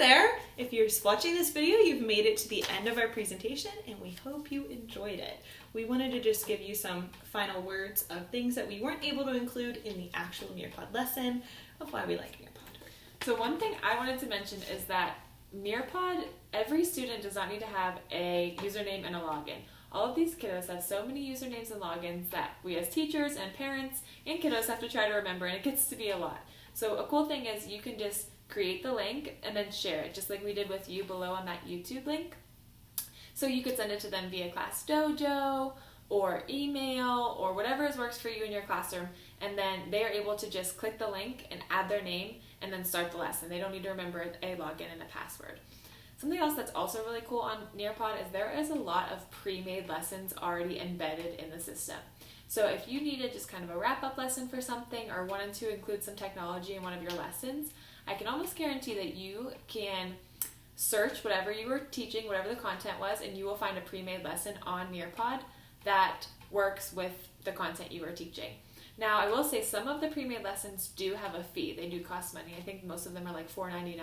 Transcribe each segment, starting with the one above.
there. If you're watching this video, you've made it to the end of our presentation, and we hope you enjoyed it. We wanted to just give you some final words of things that we weren't able to include in the actual Nearpod lesson of why we like Nearpod. So one thing I wanted to mention is that Nearpod, every student does not need to have a username and a login. All of these kiddos have so many usernames and logins that we as teachers and parents and kiddos have to try to remember, and it gets to be a lot. So a cool thing is you can just create the link and then share it, just like we did with you below on that YouTube link. So you could send it to them via Class Dojo or email or whatever works for you in your classroom, and then they are able to just click the link and add their name and then start the lesson. They don't need to remember a login and a password. Something else that's also really cool on Nearpod is there is a lot of pre-made lessons already embedded in the system. So if you needed just kind of a wrap-up lesson for something or wanted to include some technology in one of your lessons, I can almost guarantee that you can search whatever you were teaching, whatever the content was, and you will find a pre-made lesson on Nearpod that works with the content you were teaching. Now, I will say some of the pre-made lessons do have a fee. They do cost money. I think most of them are like $4.99.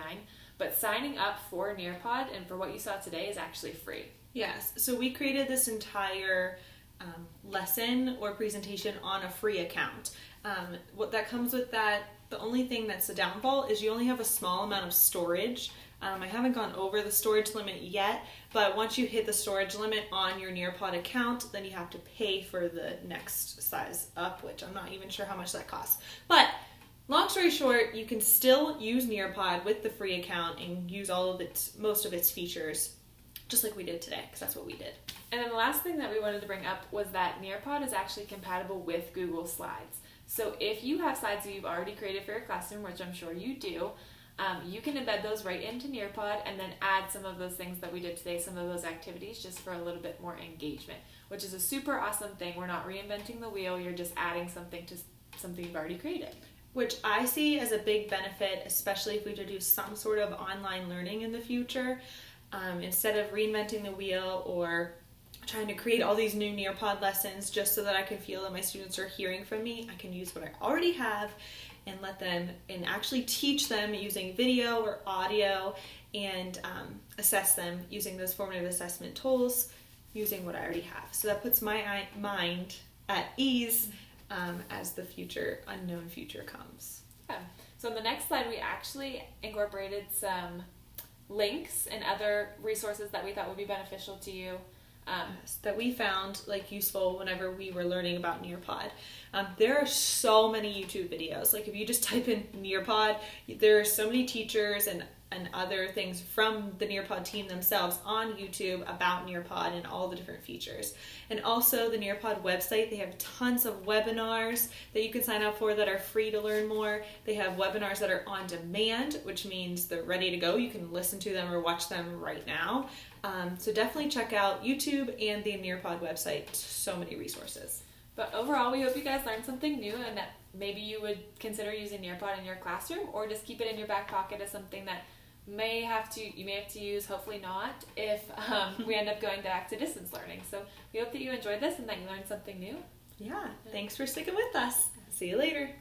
But signing up for Nearpod and for what you saw today is actually free. Yes, so we created this entire lesson or presentation on a free account. What that comes with that, the only thing that's the downfall is you only have a small amount of storage. I haven't gone over the storage limit yet, but once you hit the storage limit on your Nearpod account, then you have to pay for the next size up, which I'm not even sure how much that costs. But long story short, you can still use Nearpod with the free account and use all of most of its features, just like we did today, because that's what we did. And then the last thing that we wanted to bring up was that Nearpod is actually compatible with Google Slides. So if you have slides that you've already created for your classroom, which I'm sure you do, you can embed those right into Nearpod and then add some of those things that we did today, some of those activities, just for a little bit more engagement, which is a super awesome thing. We're not reinventing the wheel, you're just adding something to something you've already created. Which I see as a big benefit, especially if we do some sort of online learning in the future. Instead of reinventing the wheel or trying to create all these new Nearpod lessons just so that I can feel that my students are hearing from me, I can use what I already have and let them and actually teach them using video or audio and assess them using those formative assessment tools using what I already have. So that puts my mind at ease as the unknown future comes. Yeah. So in the next slide, we actually incorporated some links and other resources that we thought would be beneficial to you. That we found useful whenever we were learning about Nearpod. There are so many YouTube videos. Like if you just type in Nearpod, there are so many teachers and other things from the Nearpod team themselves on YouTube about Nearpod and all the different features. And also the Nearpod website, they have tons of webinars that you can sign up for that are free to learn more. They have webinars that are on demand, which means they're ready to go. You can listen to them or watch them right now. So definitely check out YouTube and the Nearpod website. So many resources. But overall, we hope you guys learned something new and that maybe you would consider using Nearpod in your classroom or just keep it in your back pocket as something that you may have to use, hopefully not, if we end up going back to distance learning. So we hope that you enjoyed this and that you learned something new. Yeah, thanks for sticking with us. See you later.